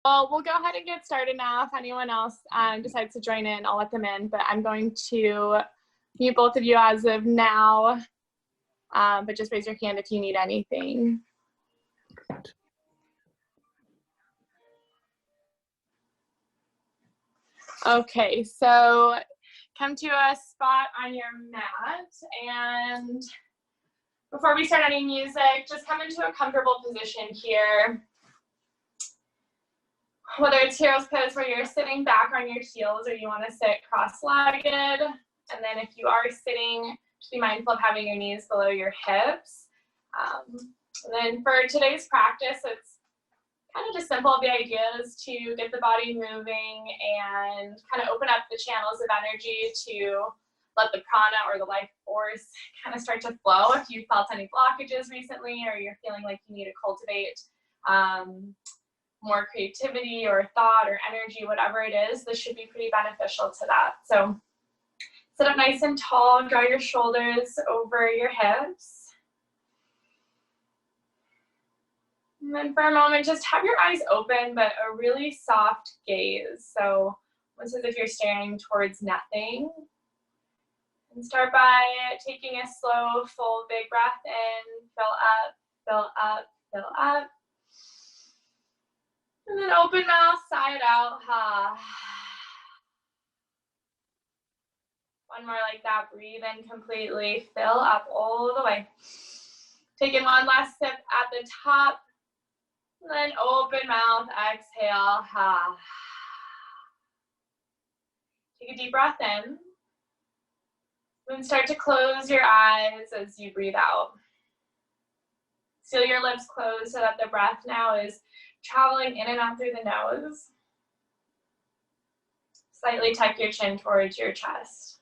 Well, we'll go ahead and get started now. If anyone else decides to join in, I'll let them in, but I'm going to mute both of you as of now, but just raise your hand if you need anything. Okay, so come to a spot on your mat, and before we start any music, just come into a comfortable position here. Whether it's Hero's Pose where you're sitting back on your heels or you want to sit cross-legged, and then if you are sitting, just be mindful of having your knees below your hips. And then for today's practice, it's kind of just simple. The idea is to get the body moving and kind of open up the channels of energy to let the prana or the life force kind of start to flow. If you felt any blockages recently or you're feeling like you need to cultivate more creativity or thought or energy, whatever it is, this should be pretty beneficial to that. So sit up nice and tall, draw your shoulders over your hips. And then for a moment, just have your eyes open, but a really soft gaze. So almost as if you're staring towards nothing. And start by taking a slow, full, big breath in, fill up, fill up, fill up. And then open mouth, sigh it out. One more like that. Breathe in completely. Fill up all the way. Taking one last sip at the top. And then open mouth, exhale. Take a deep breath in. Then start to close your eyes as you breathe out. Seal your lips closed so that the breath now is traveling in and out through the nose. Slightly tuck your chin towards your chest.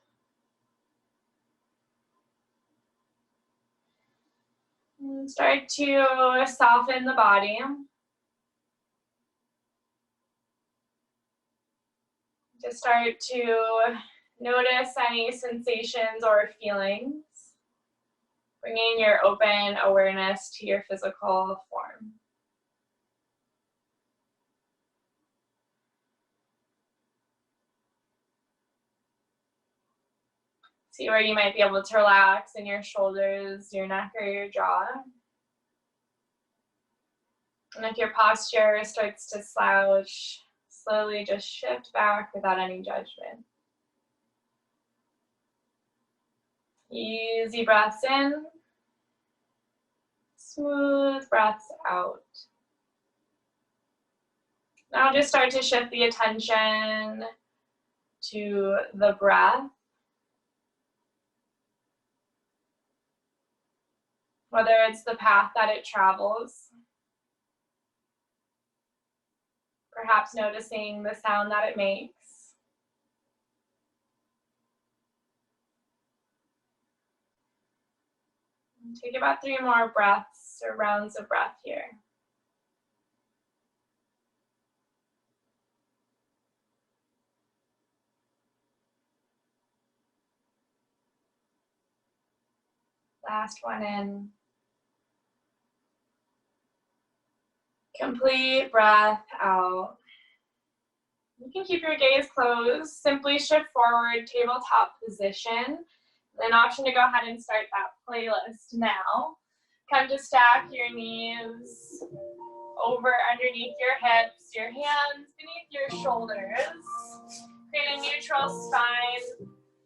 And start to soften the body. Just start to notice any sensations or feelings. Bringing your open awareness to your physical form. See where you might be able to relax in your shoulders, your neck, or your jaw. And if your posture starts to slouch, slowly just shift back without any judgment. Easy breaths in, smooth breaths out. Now just start to shift the attention to the breath. Whether it's the path that it travels, perhaps noticing the sound that it makes. Take about 3 more breaths or rounds of breath here. Last one in. Complete breath out. You can keep your gaze closed. Simply shift forward, tabletop position. An option to go ahead and start that playlist now. Come to stack your knees over underneath your hips, your hands beneath your shoulders. Create a neutral spine.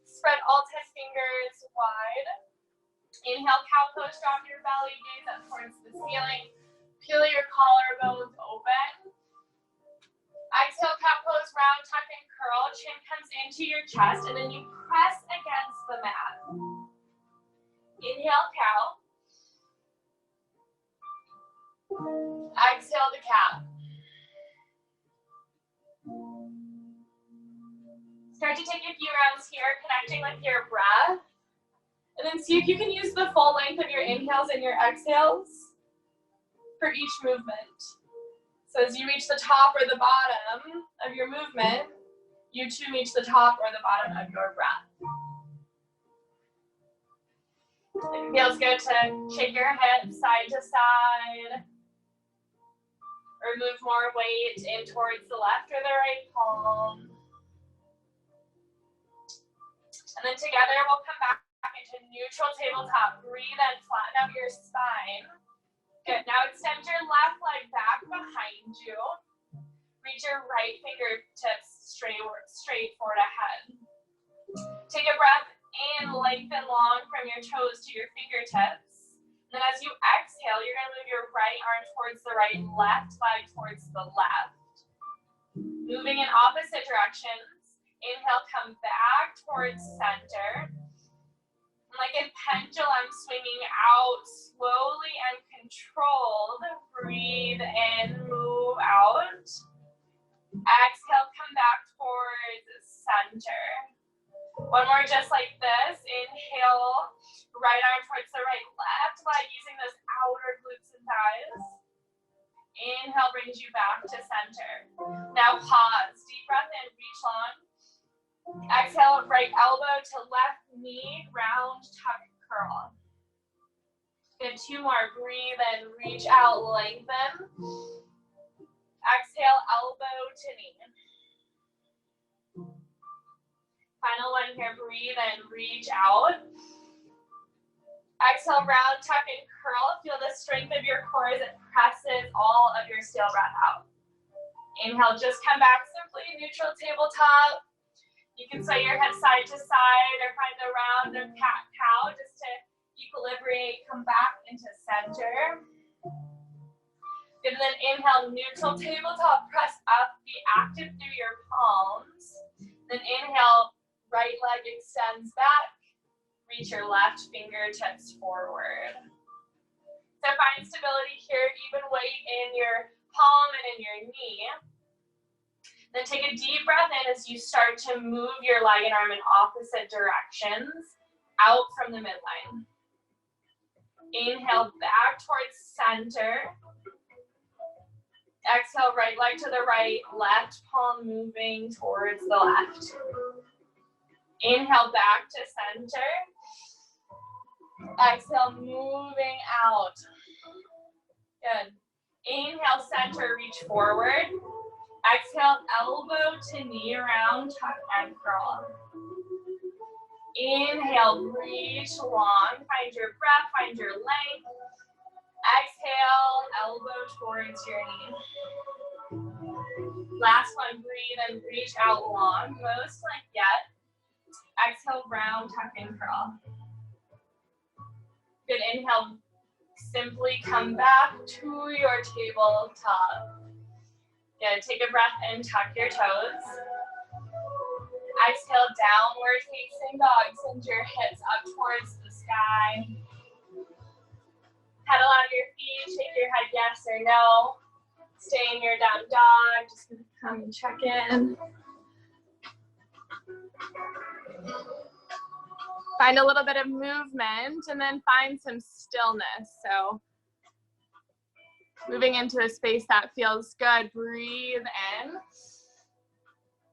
Spread all 10 fingers wide. Inhale, cow pose, drop your belly, gaze up towards the ceiling. Peel your collarbones open. Exhale, cat pose, round, tuck and curl. Chin comes into your chest, and then you press against the mat. Inhale, cow. Exhale to cat. Start to take a few rounds here, connecting with your breath. And then see if you can use the full length of your inhales and your exhales for each movement. So as you reach the top or the bottom of your movement, you too reach the top or the bottom of your breath. It feels good to shake your hips side to side, or move more weight in towards the left or the right palm. And then together we'll come back into neutral tabletop. Breathe and flatten out your spine. Good. Now extend your left leg back behind you. Reach your right fingertips straight forward ahead. Take a breath in, lengthen long from your toes to your fingertips. And then as you exhale, you're going to move your right arm towards the right, left leg towards the left. Moving in opposite directions. Inhale, come back towards center. Like a pendulum swinging out slowly and controlled. Breathe in, move out. Exhale, come back towards center. One more just like this. Inhale, right arm towards the right, left leg using those outer glutes and thighs. Inhale brings you back to center. Now pause. Deep breath in, reach long. Exhale, right elbow to left knee, round, tuck, curl. Good, 2 more. Breathe in, reach out, lengthen. Exhale, elbow to knee. Final one here, breathe in, reach out. Exhale, round, tuck, and curl. Feel the strength of your core as it presses all of your stale breath out. Inhale, just come back simply, neutral tabletop. You can sway your head side to side or find the round of cat-cow just to equilibrate, come back into center. Good, and then inhale, neutral tabletop, press up, be active through your palms. Then inhale, right leg extends back, reach your left fingertips forward. So find stability here, even weight in your palm and in your knee. Then take a deep breath in as you start to move your leg and arm in opposite directions, out from the midline. Inhale, back towards center. Exhale, right leg to the right, left palm moving towards the left. Inhale, back to center. Exhale, moving out. Good. Inhale, center, reach forward. Exhale, elbow to knee, round, tuck, and curl. Inhale, reach long, find your breath, find your length. Exhale, elbow towards your knee. Last one, breathe and reach out long, most length yet. Exhale, round, tuck, and curl. Good, inhale, simply come back to your tabletop. Good, take a breath and tuck your toes. Exhale, downward facing dog. Send your hips up towards the sky. Pedal out your feet, shake your head yes or no. Stay in your down dog, just gonna come and check in. Find a little bit of movement and then find some stillness. So moving into a space that feels good. Breathe in.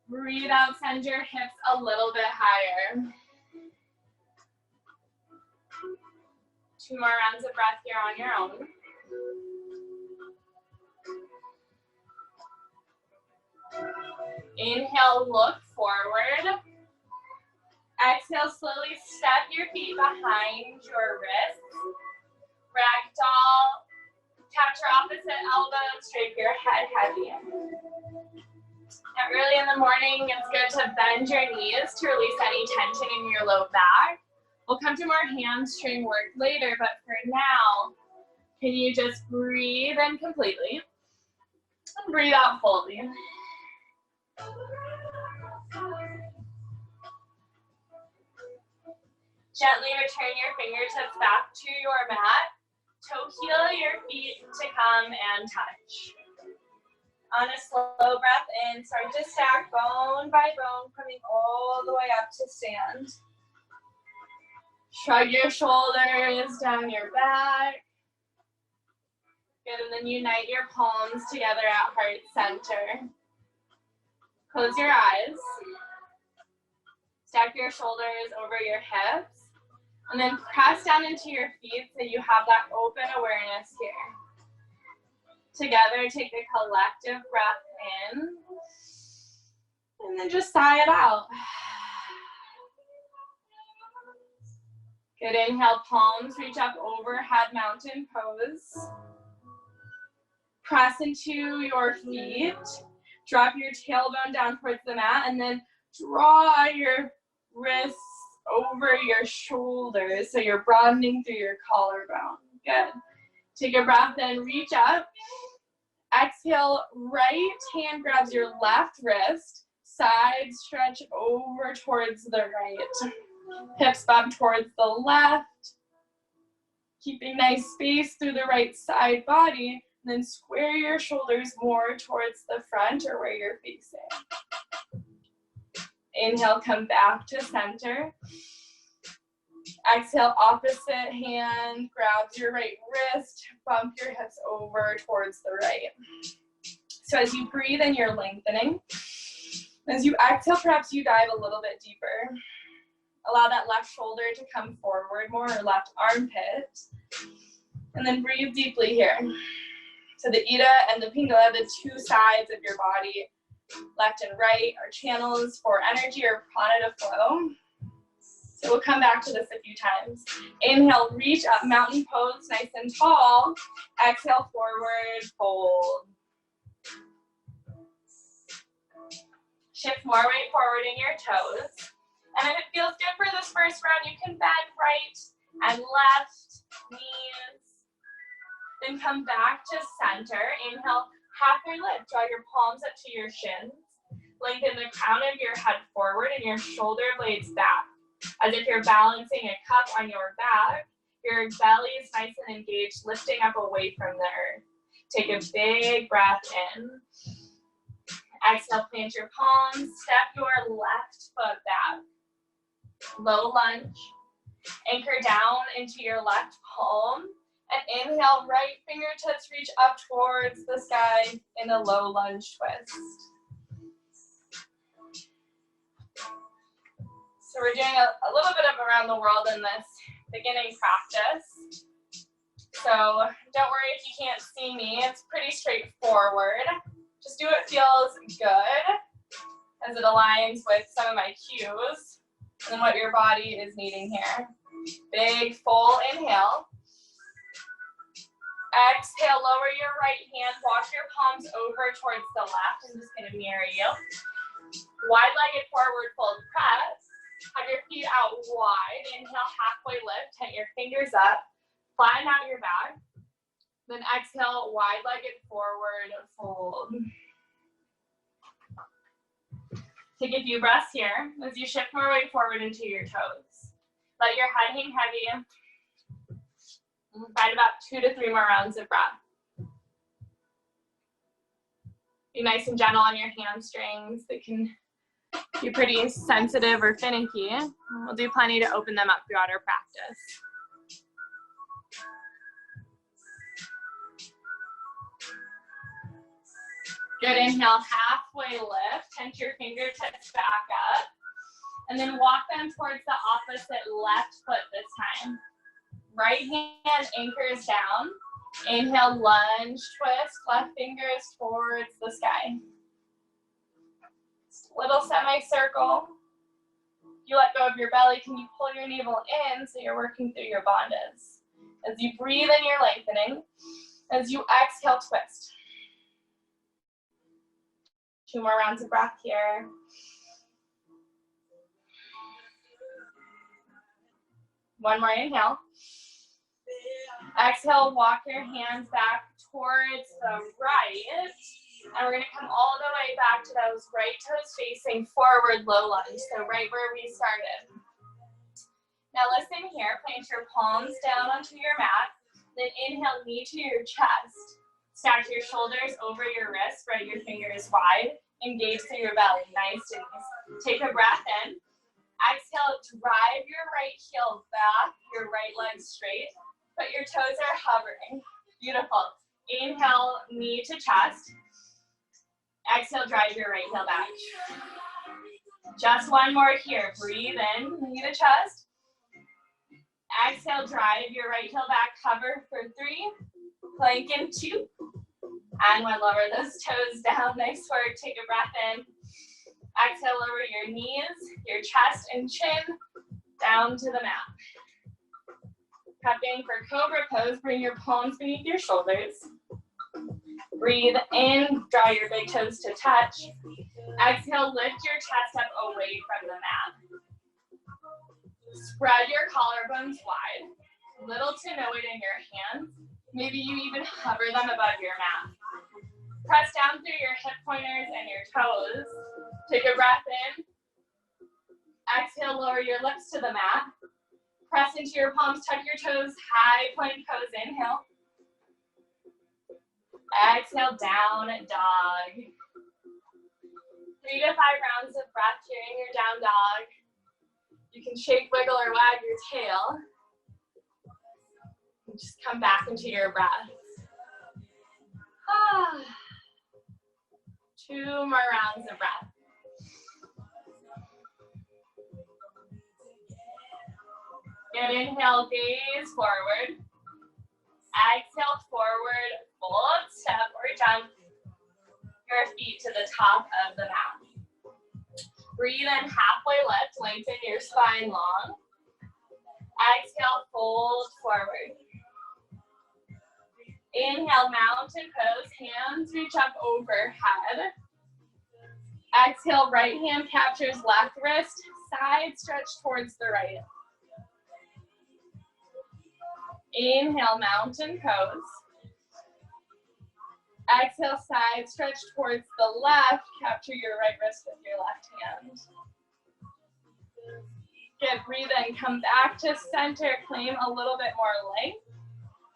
Breathe out, send your hips a little bit higher. 2 more rounds of breath here on your own. Inhale, look forward. Exhale, slowly step your feet behind your wrists. Ragdoll. Catch your opposite elbow, straight your head heavy. Now early in the morning, it's good to bend your knees to release any tension in your low back. We'll come to more hamstring work later, but for now, can you just breathe in completely and breathe out fully. Gently return your fingertips back to your mat. Toe heel your feet to come and touch. On a slow breath in, start to stack bone by bone, coming all the way up to stand. Shrug your shoulders down your back. Good, and then unite your palms together at heart center. Close your eyes. Stack your shoulders over your hips. And then press down into your feet so you have that open awareness here. Together, take a collective breath in, and then just sigh it out. Good, inhale, palms reach up overhead, mountain pose. Press into your feet. Drop your tailbone down towards the mat, and then draw your wrists over your shoulders, so you're broadening through your collarbone. Good. Take a breath in, reach up. Exhale, right hand grabs your left wrist. Side stretch over towards the right. Hips bump towards the left. Keeping nice space through the right side body. And then square your shoulders more towards the front or where you're facing. Inhale, come back to center. Exhale, opposite hand grabs your right wrist. Bump your hips over towards the right. So as you breathe in, you're lengthening. As you exhale, perhaps you dive a little bit deeper. Allow that left shoulder to come forward more, or left armpit. And then breathe deeply here. So the Ida and the Pingala, the two sides of your body, left and right, are channels for energy or prana to flow. So we'll come back to this a few times. Inhale, reach up, mountain pose, nice and tall. Exhale, forward, fold. Shift more weight forward in your toes. And if it feels good for this first round, you can bend right and left knees. Then come back to center. Inhale, halfway lift. Draw your palms up to your shins. Lengthen the crown of your head forward and your shoulder blades back. As if you're balancing a cup on your back. Your belly is nice and engaged, lifting up away from the earth. Take a big breath in. Exhale, plant your palms. Step your left foot back. Low lunge. Anchor down into your left palm. And inhale, right fingertips reach up towards the sky in a low lunge twist. So we're doing a little bit of around the world in this beginning practice. So don't worry if you can't see me, it's pretty straightforward. Just do what feels good as it aligns with some of my cues and what your body is needing here. Big full inhale. Exhale, lower your right hand, walk your palms over towards the left. I'm just gonna mirror you. Wide-legged forward fold press. Have your feet out wide. Inhale, halfway lift, tent your fingers up. Flatten out your back. Then exhale, wide-legged forward fold. Take a few breaths here as you shift more weight forward into your toes. Let your head hang heavy. Find about 2 to 3 more rounds of breath. Be nice and gentle on your hamstrings. They can be pretty sensitive or finicky. We'll do plenty to open them up throughout our practice. Good, inhale, halfway lift. Tent your fingertips back up. And then walk them towards the opposite left foot this time. Right hand anchors down. Inhale, lunge twist, left fingers towards the sky. Little semicircle. You let go of your belly, can you pull your navel in so you're working through your bandhas? As you breathe in, you're lengthening. As you exhale, twist. 2 more rounds of breath here. One more inhale. Exhale, walk your hands back towards the right. And we're gonna come all the way back to those right toes facing forward, low lunge. So right where we started. Now listen here, plant your palms down onto your mat. Then inhale, knee to your chest. Stack your shoulders over your wrists, spread your fingers wide. Engage through your belly, nice and easy. Take a breath in. Exhale, drive your right heel back, your right leg straight, but your toes are hovering. Beautiful. Inhale, knee to chest. Exhale, drive your right heel back. Just one more here. Breathe in, knee to chest. Exhale, drive your right heel back, hover for 3. Plank in 2. And when lower those toes down, nice work. Take a breath in. Exhale, lower your knees, your chest and chin down to the mat. Prepping for Cobra Pose, bring your palms beneath your shoulders. Breathe in, draw your big toes to touch. Exhale, lift your chest up away from the mat. Spread your collarbones wide. Little to no weight in your hands. Maybe you even hover them above your mat. Press down through your hip pointers and your toes. Take a breath in. Exhale, lower your lips to the mat. Press into your palms, tuck your toes, high plank pose, inhale. Exhale, down dog. 3 to 5 rounds of breath here in your down dog. You can shake, wiggle, or wag your tail. And just come back into your breath. 2 more rounds of breath. Good, inhale, gaze forward. Exhale, forward, fold, step, or jump your feet to the top of the mat. Breathe in, halfway lift, lengthen your spine long. Exhale, fold forward. Inhale, mountain pose, hands reach up overhead. Exhale, right hand captures left wrist, side stretch towards the right. Inhale, mountain pose. Exhale, side stretch towards the left. Capture your right wrist with your left hand. Good, breathe in. Come back to center. Claim a little bit more length.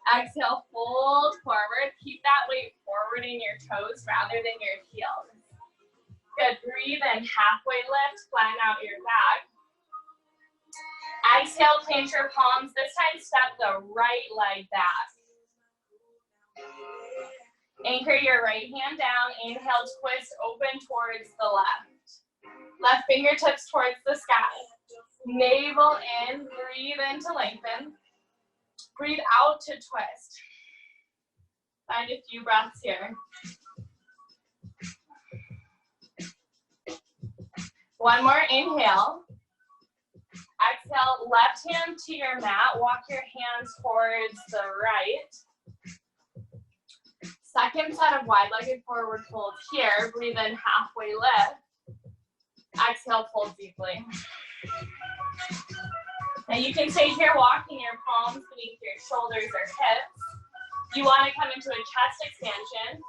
Exhale, fold forward. Keep that weight forward in your toes rather than your heels. Good, breathe in. Halfway lift. Flatten out your back. Exhale, plant your palms. This time, step the right leg back. Anchor your right hand down. Inhale, twist, open towards the left. Left fingertips towards the sky. Navel in, breathe in to lengthen. Breathe out to twist. Find a few breaths here. One more inhale. Exhale, left hand to your mat. Walk your hands towards the right. Second set of wide-legged forward folds here. Breathe in, halfway lift. Exhale, fold deeply. Now you can stay here walking your palms beneath your shoulders or hips. You want to come into a chest expansion.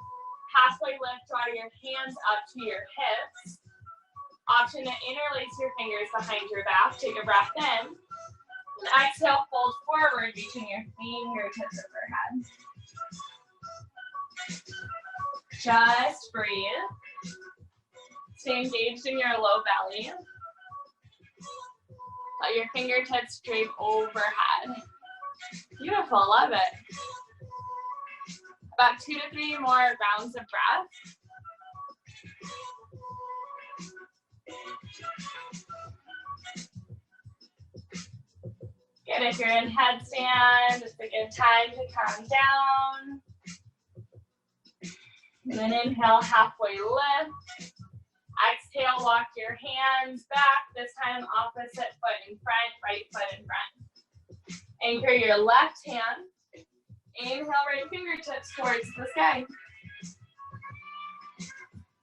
Halfway lift, draw your hands up to your hips. Option to interlace your fingers behind your back. Take a breath in. And exhale, fold forward, reaching your fingertips overhead. Just breathe. Stay engaged in your low belly. Let your fingertips drape overhead. Beautiful, love it. About 2 to 3 more rounds of breath. Good, if you're in headstand, it's a good time to calm down. And then inhale, halfway lift. Exhale, walk your hands back. This time, opposite foot in front, right foot in front. Anchor your left hand. Inhale, right fingertips towards the sky.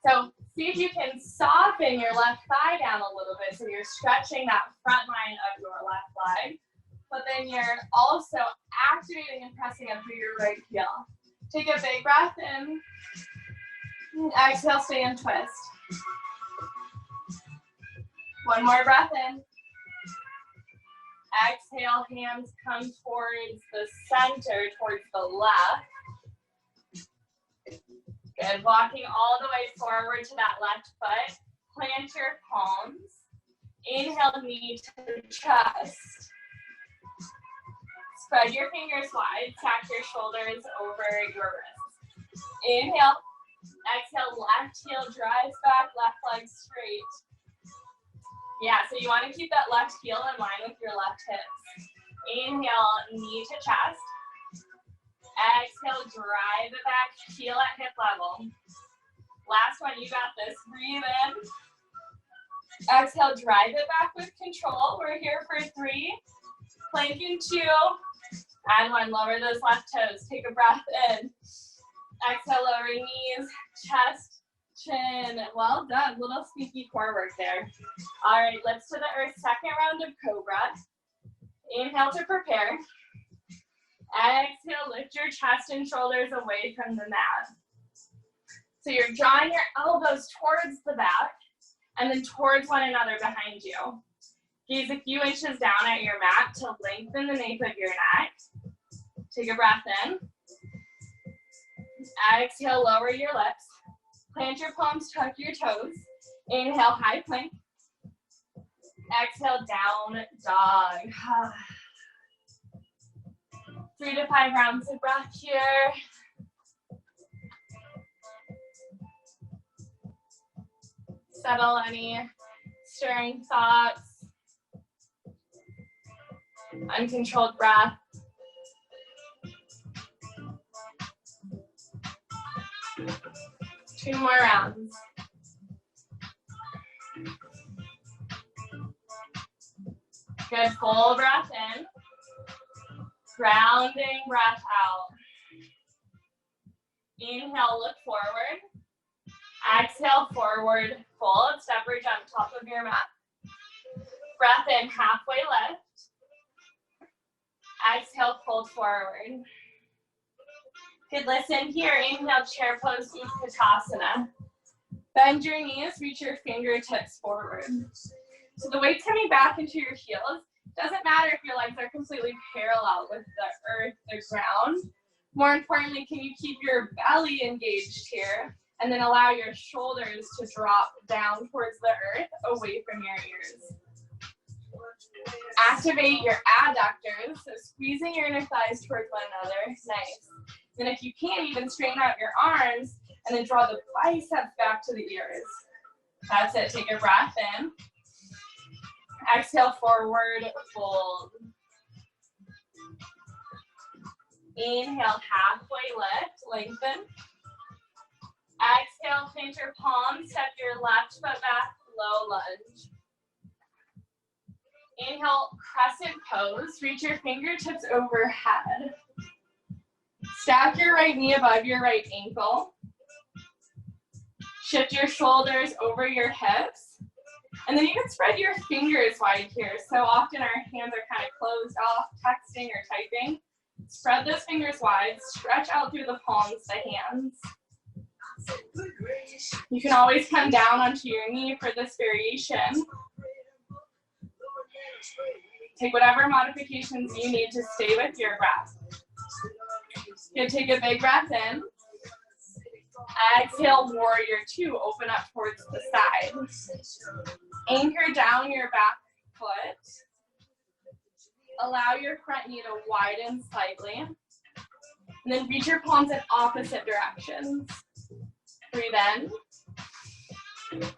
So see if you can soften your left thigh down a little bit so you're stretching that front line of your left leg. But then you're also activating and pressing up through your right heel. Take a big breath in. Exhale, stay in twist. One more breath in. Exhale, hands come towards the center, towards the left. Good, walking all the way forward to that left foot. Plant your palms. Inhale, knee to chest. Spread your fingers wide, stack your shoulders over your wrists. Inhale. Exhale, left heel drives back, left leg straight. Yeah, so you want to keep that left heel in line with your left hips. Inhale, knee to chest. Exhale, drive it back, heel at hip level. Last one, you got this. Breathe in. Exhale, drive it back with control. We're here for 3. Plank in 2. And 1, lower those left toes. Take a breath in. Exhale, lower knees, chest, chin. Well done. Little sneaky core work there. All right, lips to the earth. Second round of Cobra. Inhale to prepare. Exhale, lift your chest and shoulders away from the mat. So you're drawing your elbows towards the back and then towards one another behind you. Gaze a few inches down at your mat to lengthen the nape of your neck. Take a breath in. Exhale, lower your lips. Plant your palms, tuck your toes. Inhale, high plank. Exhale, down dog. 3 to 5 rounds of breath here. Settle any stirring thoughts. Uncontrolled breath. Two more rounds. Good, full breath in. Grounding breath out. Inhale, look forward. Exhale, forward fold. Step bridge on top of your mat. Breath in, halfway lift. Exhale, fold forward. Good, listen here. Inhale, chair pose, Utkatasana. Bend your knees, reach your fingertips forward. So the weight's coming back into your heels. Doesn't matter if your legs are completely parallel with the earth, the ground. More importantly, can you keep your belly engaged here and then allow your shoulders to drop down towards the earth, away from your ears. Activate your adductors, so squeezing your inner thighs towards one another. Nice. And if you can, even straighten out your arms and then draw the biceps back to the ears. That's it. Take a breath in. Exhale, forward fold. Inhale, halfway lift, lengthen. Exhale, plant your palms, step your left foot back, low lunge. Inhale, crescent pose, reach your fingertips overhead. Stack your right knee above your right ankle. Shift your shoulders over your hips. And then you can spread your fingers wide here. So often our hands are kind of closed off, texting or typing. Spread those fingers wide, stretch out through the palms to hands. You can always come down onto your knee for this variation. Take whatever modifications you need to stay with your breath. Good, take a big breath in. Exhale, warrior 2, open up towards the side. Anchor down your back foot. Allow your front knee to widen slightly. And then reach your palms in opposite directions. Breathe in.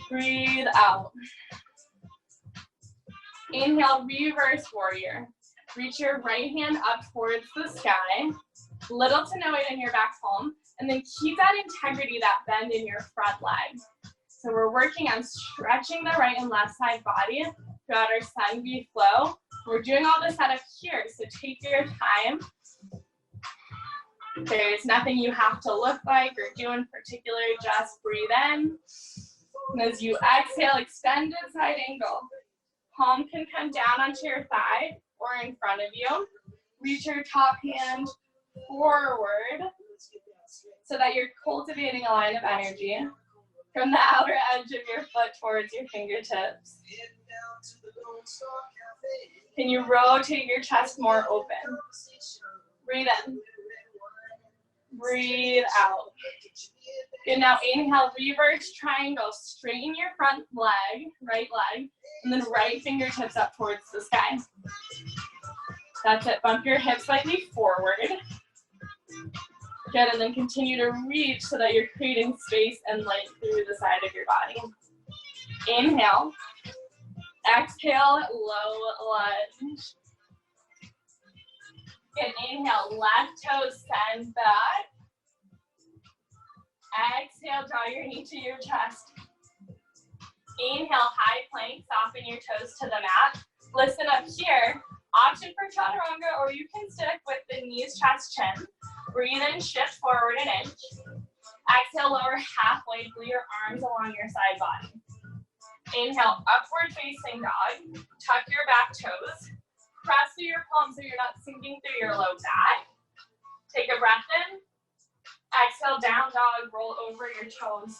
Breathe out. Inhale, reverse warrior. Reach your right hand up towards the sky. Little to no weight in your back palm. And then keep that integrity, that bend in your front leg. So we're working on stretching the right and left side body throughout our sun V flow. We're doing all this setup here, so take your time. There's nothing you have to look like or do in particular, just breathe in. And as you exhale, extended side angle. Palm can come down onto your thigh or in front of you. Reach your top hand forward so that you're cultivating a line of energy from the outer edge of your foot towards your fingertips. Can you rotate your chest more open? Breathe in. Breathe out. Good, now inhale, reverse triangle. Straighten your front leg, right leg, and then right fingertips up towards the sky. That's it. Bump your hips slightly forward. Good, and then continue to reach so that you're creating space and length through the side of your body. Inhale. Exhale, low lunge. Good, inhale, left toes send back. Exhale, draw your knee to your chest. Inhale, high plank, soften your toes to the mat. Listen up here. Option for Chaturanga, or you can stick with the knees, chest, chin. Breathe in, shift forward an inch. Exhale, lower halfway, glue your arms along your side body. Inhale, upward facing dog. Tuck your back toes. Press through your palms so you're not sinking through your low back. Take a breath in. Exhale, down dog, roll over your toes.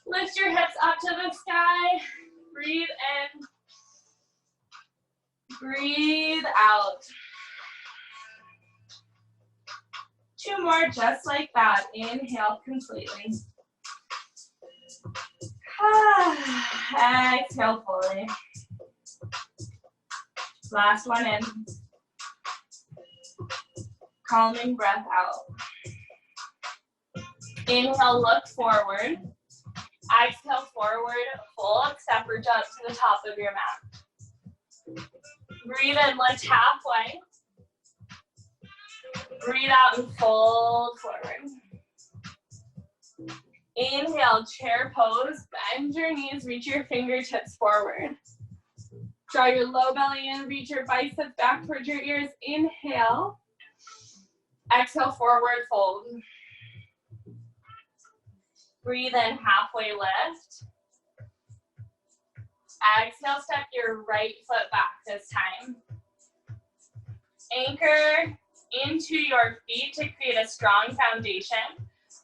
Lift your hips up to the sky. Breathe in. Breathe out. 2 more just like that. Inhale completely. Exhale fully. Last one in. Calming breath out. Inhale, look forward. Exhale, forward, fold, step or jump to the top of your mat. Breathe in, lift halfway. Breathe out and fold forward. Inhale, chair pose. Bend your knees, reach your fingertips forward. Draw your low belly in, reach your biceps back towards your ears. Inhale. Exhale, forward fold. Breathe in, halfway lift. Exhale, step your right foot back this time. Anchor into your feet to create a strong foundation.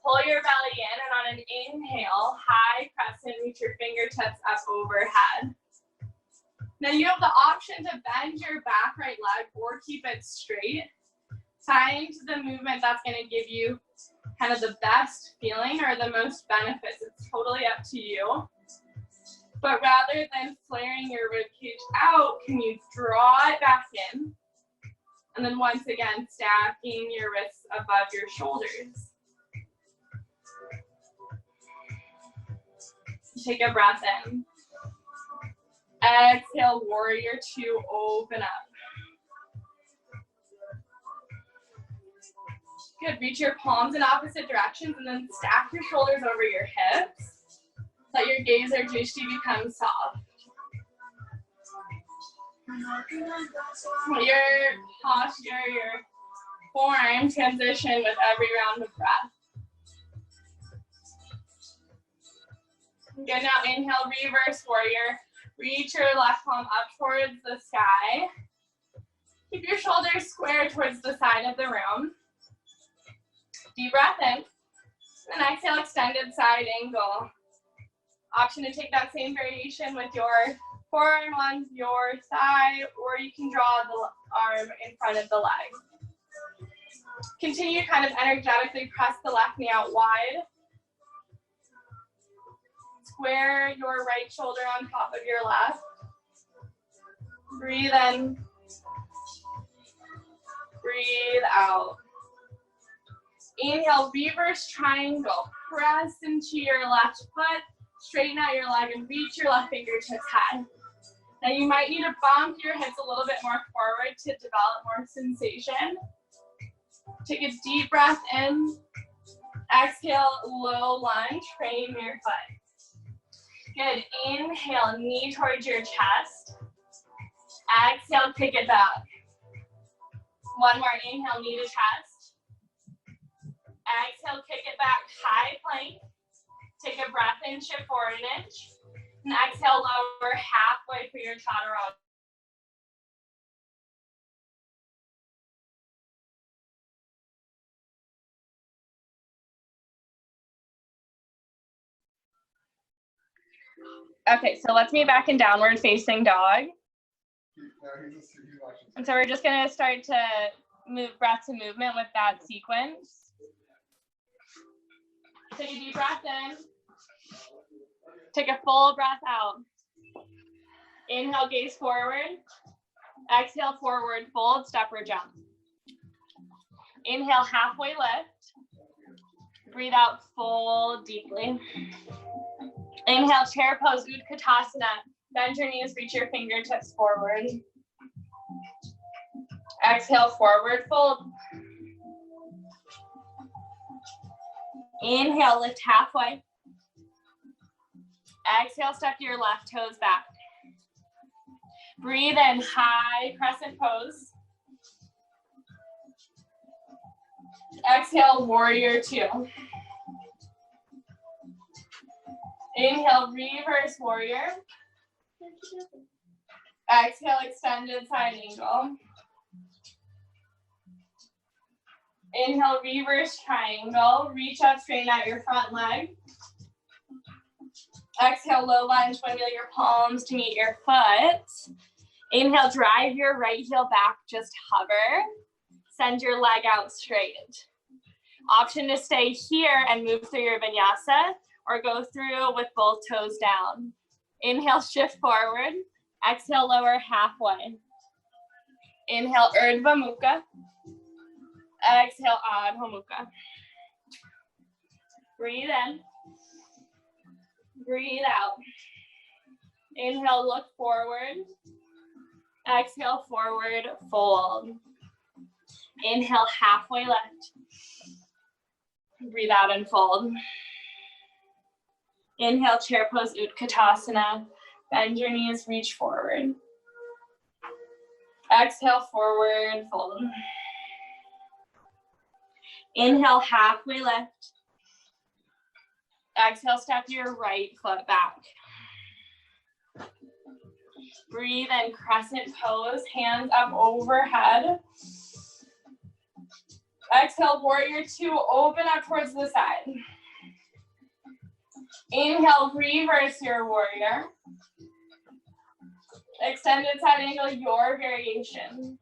Pull your belly in, and on an inhale, high crescent, reach your fingertips up overhead. Now you have the option to bend your back right leg or keep it straight. Find the movement that's going to give you kind of the best feeling or the most benefits. It's totally up to you. But rather than flaring your rib cage out, can you draw it back in? And then once again, stacking your wrists above your shoulders. Take a breath in. Exhale, warrior 2, open up. Good, reach your palms in opposite directions and then stack your shoulders over your hips. Let your gaze or drishti become soft. Your posture, your form transition with every round of breath. Good, now inhale, reverse warrior. Reach your left palm up towards the sky. Keep your shoulders square towards the side of the room. Deep breath in. And exhale, extended side angle. Option to take that same variation with your forearm on your thigh, or you can draw the arm in front of the leg. Continue to kind of energetically press the left knee out wide. Square your right shoulder on top of your left. Breathe in. Breathe out. Inhale, reverse triangle. Press into your left foot. Straighten out your leg and reach your left fingertips high. Now you might need to bump your hips a little bit more forward to develop more sensation. Take a deep breath in. Exhale, low lunge. Frame your foot. Good. Inhale, knee towards your chest. Exhale, kick it back. One more. Inhale, knee to chest. Exhale, kick it back. High plank. Take a breath in, shift forward an inch. And exhale, lower halfway for your Chaturanga. Okay, so let's meet back in downward facing dog. And so we're just gonna start to move breath to movement with that sequence. Take a deep breath in. Take a full breath out. Inhale, gaze forward. Exhale, forward fold, step or jump. Inhale, halfway lift. Breathe out, fold deeply. Inhale, chair pose, Utkatasana. Bend your knees, reach your fingertips forward. Exhale, forward fold. Inhale, lift halfway. Exhale, step your left toes back. Breathe in, high crescent pose. Exhale, warrior two. Inhale, reverse warrior. Exhale, extended side angle. Inhale, reverse triangle. Reach up, straighten out your front leg. Exhale, low lunge, windmill your palms to meet your foot. Inhale, drive your right heel back, just hover. Send your leg out straight. Option to stay here and move through your vinyasa, or go through with both toes down. Inhale, shift forward. Exhale, lower halfway. Inhale, Urdhva Mukha. Exhale, Adho Mukha. Breathe in. Breathe out. Inhale, look forward. Exhale, forward fold. Inhale, halfway lift. Breathe out and fold. Inhale, chair pose, Utkatasana. Bend your knees, reach forward. Exhale, forward fold. Inhale, halfway lift. Exhale, step your right foot back. Breathe in, crescent pose, hands up overhead. Exhale, warrior two, open up towards the side. Inhale, reverse your warrior. Extended side angle, your variation.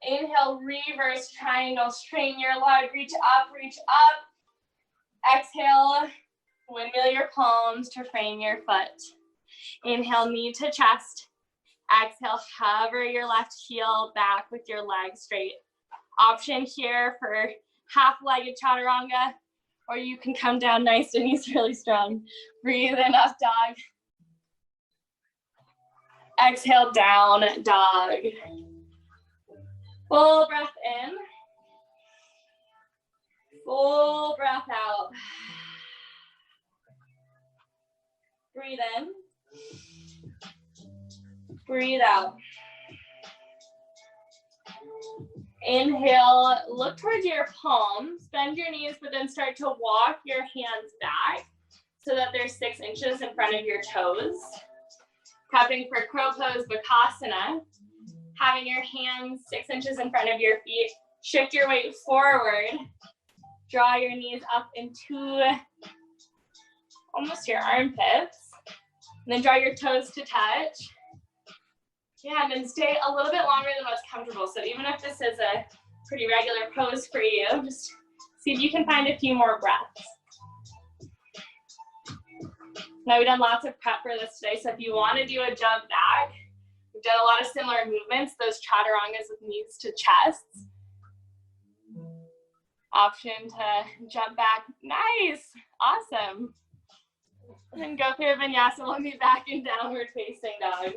Inhale, reverse triangle, straighten your leg, reach up, reach up. Exhale, windmill your palms to frame your foot. Inhale, knee to chest. Exhale, hover your left heel back with your leg straight. Option here for half-legged chaturanga, or you can come down nice and knees really strong. Breathe in, up dog. Exhale, down dog. Full breath in. Full breath out. Breathe in. Breathe out. Inhale, look towards your palms, bend your knees, but then start to walk your hands back so that they're 6 inches in front of your toes. Prepping for crow pose, Bakasana. Having your hands 6 inches in front of your feet. Shift your weight forward. Draw your knees up into almost your armpits. And then draw your toes to touch. Yeah, and then stay a little bit longer than what's comfortable. So even if this is a pretty regular pose for you, just see if you can find a few more breaths. Now we've done lots of prep for this today, so if you want to do a jump back, we've done a lot of similar movements, those chaturangas with knees to chests. Option to jump back. Nice, awesome. And then go through a vinyasa. We'll be back in downward facing dog.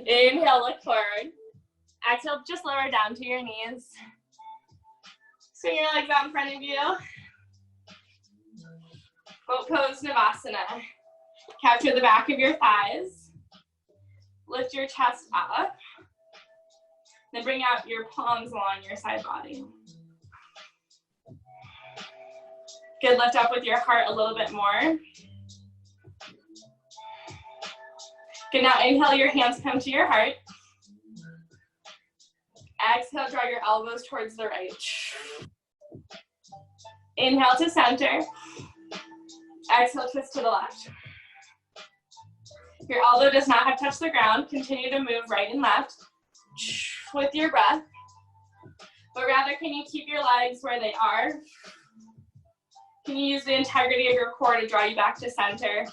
Inhale, look forward. Exhale, just lower down to your knees. Swing your legs out in front of you. Boat pose, Navasana. Capture the back of your thighs. Lift your chest up. Then bring out your palms along your side body. Good, lift up with your heart a little bit more. Good, now inhale, your hands come to your heart. Exhale, draw your elbows towards the right. Inhale to center. Exhale, twist to the left. Your elbow does not have to touch the ground. Continue to move right and left with your breath. But rather, can you keep your legs where they are? Can you use the integrity of your core to draw you back to center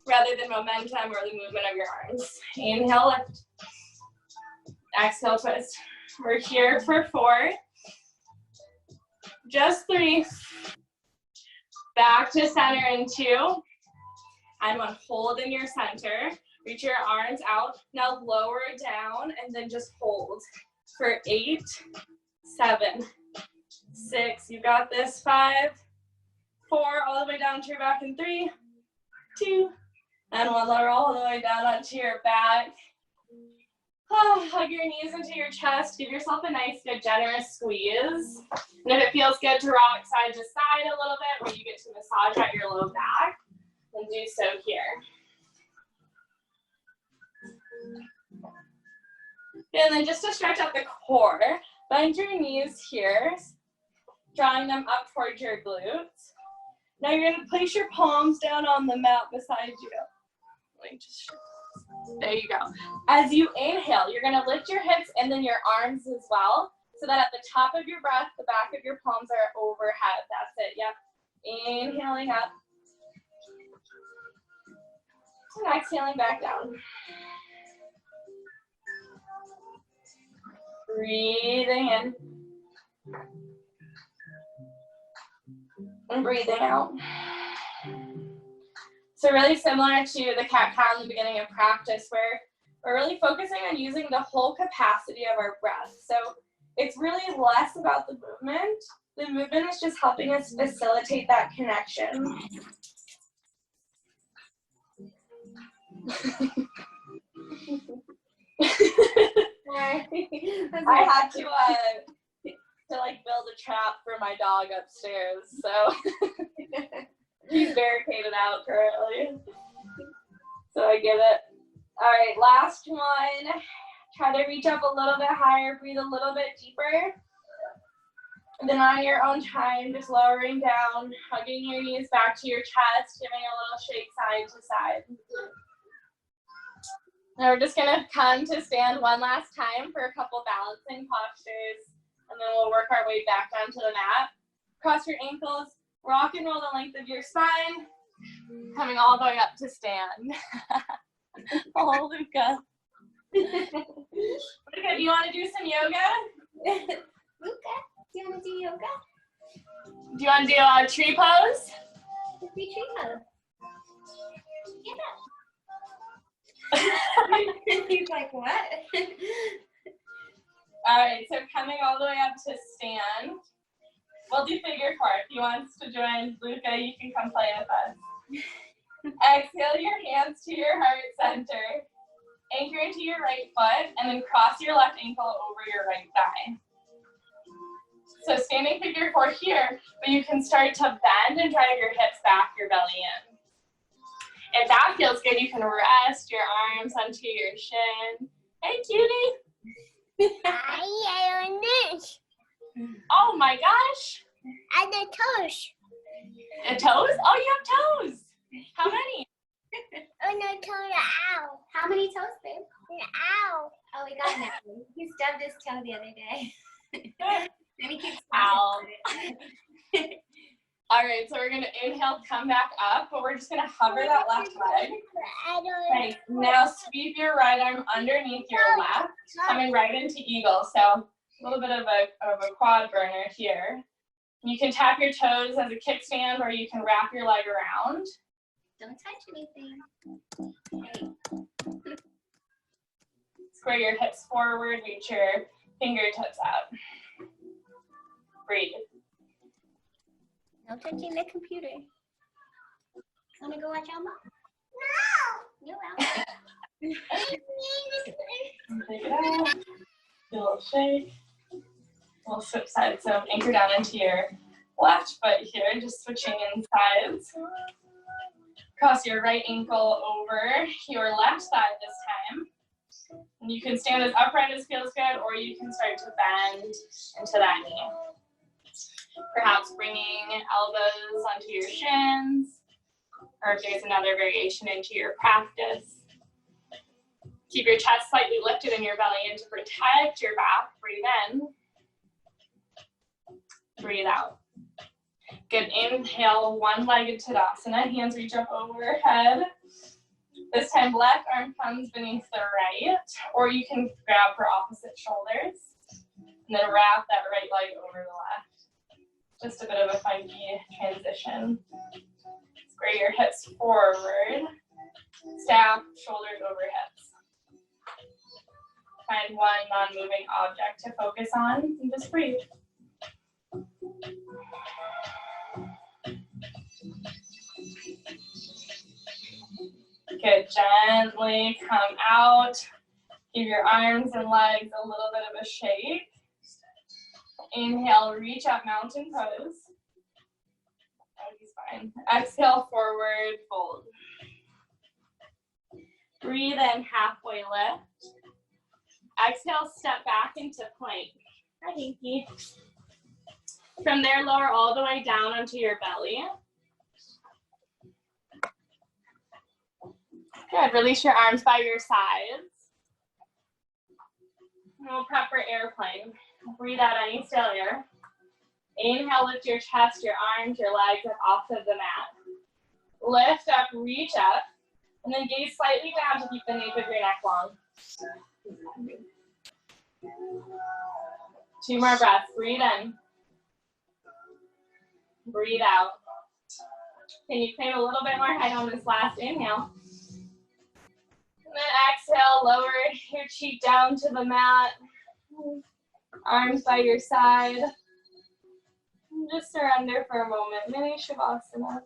rather than momentum or the movement of your arms? Inhale, lift. Exhale, twist. We're here for 4. Just 3. Back to center in 2. and one. Hold in your center. Reach your arms out. Now lower down and then just hold for 8, 7, 6. You got this. 5, 4. All the way down to your back in 3, 2, and 1. Lower all the way down onto your back. Hug your knees into your chest. Give yourself a nice, good, generous squeeze. And if it feels good to rock side to side a little bit, where you get to massage out your low back, then do so here. And then just to stretch out the core, bend your knees here, drawing them up towards your glutes. Now you're going to place your palms down on the mat beside you. There you go. As you inhale, you're going to lift your hips and then your arms as well, so that at the top of your breath, the back of your palms are overhead. That's it. Yep. Inhaling up. And exhaling back down. Breathing in. And breathing out. So really similar to the cat-cow in the beginning of practice, where we're really focusing on using the whole capacity of our breath. So it's really less about the movement. The movement is just helping us facilitate that connection. I had to like build a trap for my dog upstairs, so he's barricaded out currently. So I get it. All right, last one. Try to reach up a little bit higher, breathe a little bit deeper. And then on your own time, just lowering down, hugging your knees back to your chest, giving a little shake side to side. Now we're just gonna come to stand one last time for a couple balancing postures, and then we'll work our way back down to the mat. Cross your ankles, rock and roll the length of your spine, coming all the way up to stand. Oh, Luca. Luca, do you want to do some yoga? Luca, do you want to do yoga? Do you want to do a tree pose? Tree pose. Get up. He's like, what? All right, so coming all the way up to stand. We'll do figure 4. If he wants to join Luca, you can come play with us. Exhale your hands to your heart center. Anchor into your right foot, and then cross your left ankle over your right thigh. So standing figure 4 here, but you can start to bend and drive your hips back, your belly in. If that feels good, you can rest your arms onto your shin. Hey, cutie. I don't know. Oh my gosh. And the toes. The toes? Oh, you have toes. How many? Oh, no, toe, ow. How many toes, babe? Ow. Oh, we got that one. He stubbed his toe the other day. Then he keeps ow. All right, so we're going to inhale, come back up, but we're just going to hover that left leg. Okay, now sweep your right arm underneath your left, coming right into eagle. So a little bit of a quad burner here. You can tap your toes as a kickstand, or you can wrap your leg around. Don't touch anything. Square your hips forward, reach your fingertips out. Breathe. No touching the computer. Wanna go watch Elmo? No! You will. Take it out. Do a little shake. A little switch sides. So anchor down into your left foot here, just switching in sides. Cross your right ankle over your left side this time. And you can stand as upright as feels good, or you can start to bend into that knee. Perhaps bringing elbows onto your shins, or if there's another variation into your practice. Keep your chest slightly lifted and your belly in to protect your back. Breathe in. Breathe out. Good. Inhale, one-legged Tadasana. Hands reach up overhead. This time, left arm comes beneath the right, or you can grab for opposite shoulders, and then wrap that right leg over the left. Just a bit of a funky transition. Bring your hips forward. Stack shoulders over hips. Find one non-moving object to focus on and just breathe. Good, gently come out. Give your arms and legs a little bit of a shake. Inhale, reach up, mountain pose. Fine. Exhale, forward fold. Breathe in, halfway lift. Exhale, step back into plank. Hi, Hinky. From there, lower all the way down onto your belly. Good, release your arms by your sides. And we'll prep for airplane. Breathe out any stale air. Inhale, lift your chest, your arms, your legs up off of the mat. Lift up, reach up, and then gaze slightly down to keep the nape of your neck long. 2 more breaths. Breathe in. Breathe out. Can you claim a little bit more height on this last inhale? And then exhale, lower your cheek down to the mat. Arms by your side. And just surrender for a moment. Mini Shavasana.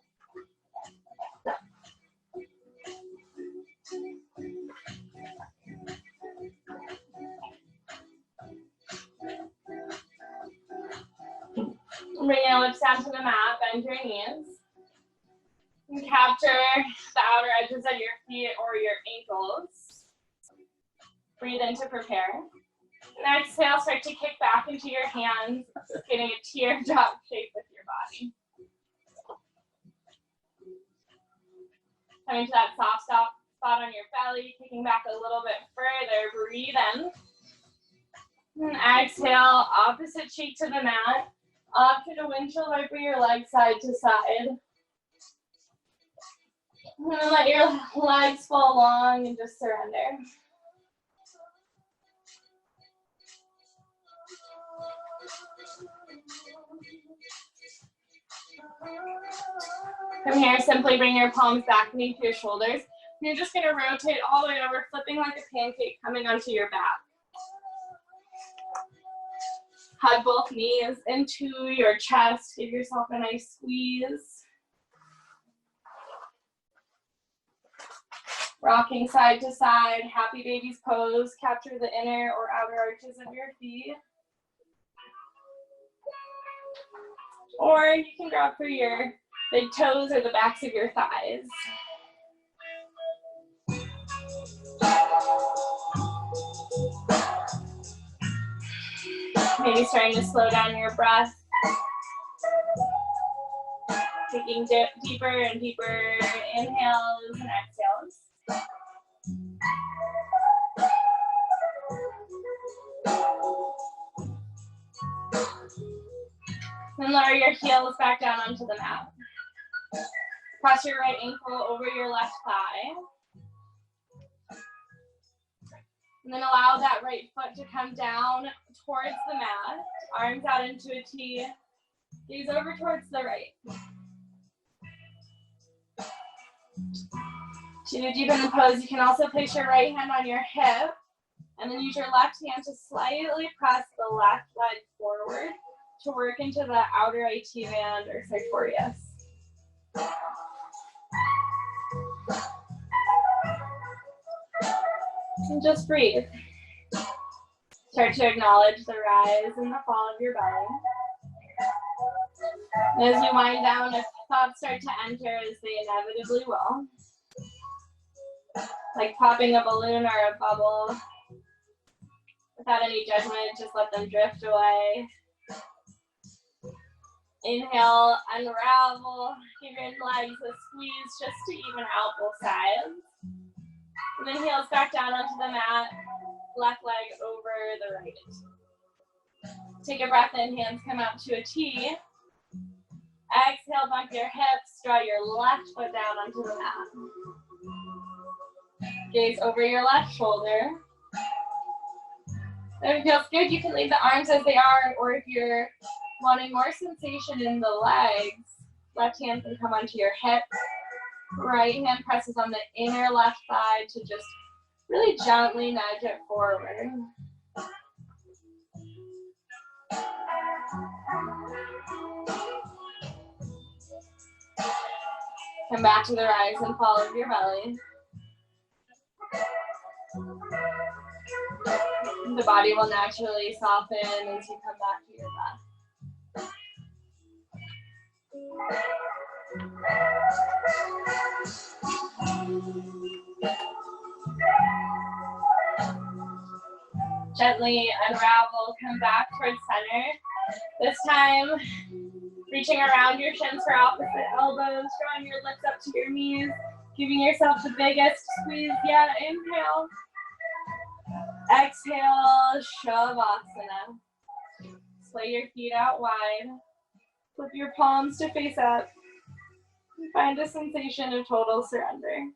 Bring your lips down to the mat, bend your knees. And capture the outer edges of your feet or your ankles. Breathe in to prepare. And exhale, start to kick back into your hands, getting a teardrop shape with your body. Coming to that soft spot on your belly, kicking back a little bit further. Breathe in. And exhale, opposite cheek to the mat. Up to the windshield wiper your legs side to side. And then let your legs fall long and just surrender. From here, simply bring your palms back beneath your shoulders. And you're just going to rotate all the way over, flipping like a pancake, coming onto your back. Hug both knees into your chest. Give yourself a nice squeeze. Rocking side to side, happy baby's pose. Capture the inner or outer arches of your feet. Or you can grab for your big toes or the backs of your thighs. Maybe starting to slow down your breath. Taking deeper and deeper inhales and exhales. Then lower your heels back down onto the mat. Cross your right ankle over your left thigh. And then allow that right foot to come down towards the mat. Arms out into a T. Gaze over towards the right. To deepen the pose, you can also place your right hand on your hip. And then use your left hand to slightly press the left leg forward to work into the outer IT band or sartorius. And just breathe. Start to acknowledge the rise and the fall of your belly. And as you wind down, if thoughts start to enter, as they inevitably will, like popping a balloon or a bubble, without any judgment, just let them drift away. Inhale, unravel, give your legs a squeeze just to even out both sides. And then heels back down onto the mat, left leg over the right. Take a breath in, hands come out to a T. Exhale, bump your hips, draw your left foot down onto the mat. Gaze over your left shoulder. If it feels good, you can leave the arms as they are, or if you're wanting more sensation in the legs, left hand can come onto your hip, Right hand presses on the inner left thigh to just really gently nudge it forward. Come back to the rise and fall of your belly. The body will naturally soften as you come back to your breath. Gently unravel, come back towards center. This time, reaching around your shins for opposite elbows, drawing your lips up to your knees, giving yourself the biggest squeeze yet. Inhale. Exhale, Shavasana. Splay your feet out wide. Flip your palms to face up. And find a sensation of total surrender.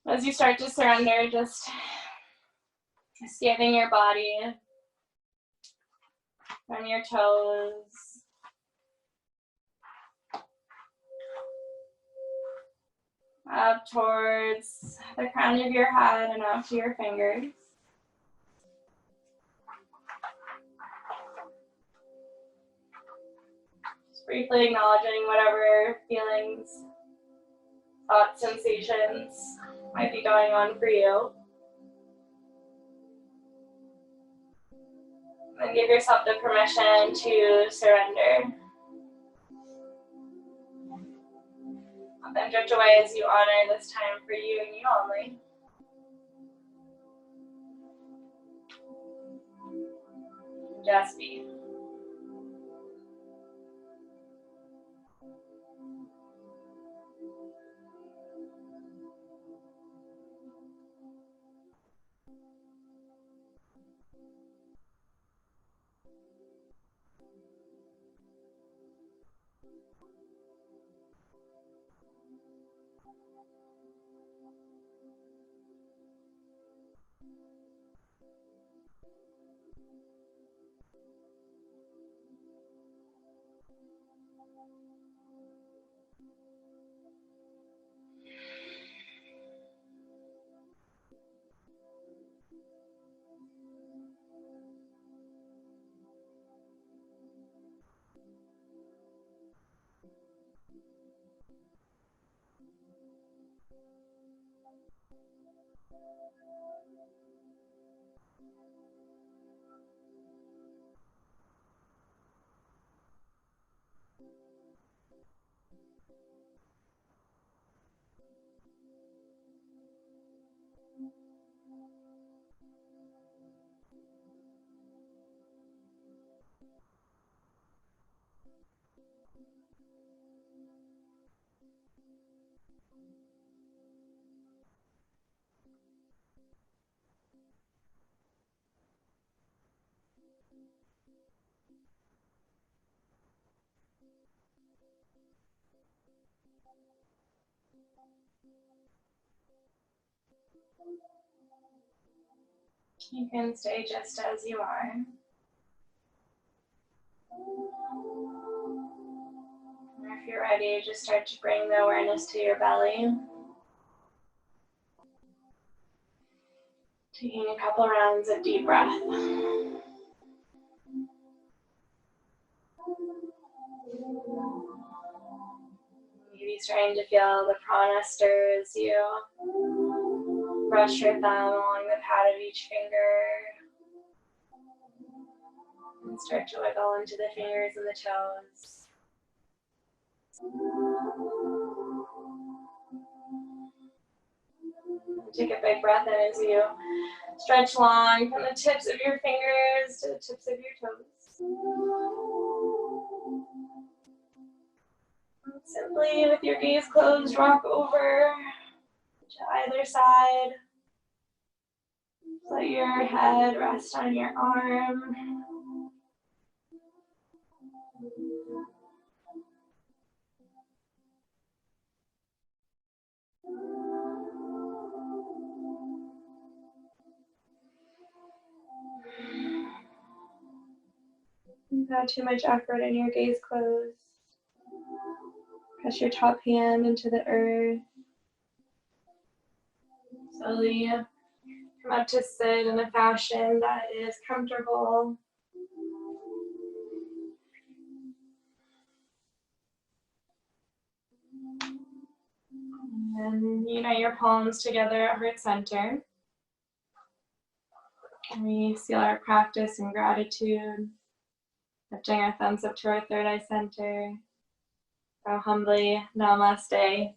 As you start to surrender, just scanning your body from your toes. Up towards the crown of your head and out to your fingers. Just briefly acknowledging whatever feelings, thoughts, sensations might be going on for you. And give yourself the permission to surrender. Let them drift away as you honor this time for you and you only. Just be. You can stay just as you are. Or if you're ready, just start to bring the awareness to your belly. Taking a couple rounds of deep breath. Maybe starting to feel the prana stir as you brush your thumb along the pad of each finger. And start to wiggle into the fingers and the toes. Take a big breath in as you stretch long from the tips of your fingers to the tips of your toes. And simply, with your gaze closed, rock over to either side. Let your head rest on your arm. Without too much effort in your gaze closed. Press your top hand into the earth. Slowly come up to sit in a fashion that is comfortable. And then unite your palms together at heart center. And we seal our practice in gratitude, lifting our thumbs up to our third eye center. Bow humbly, namaste.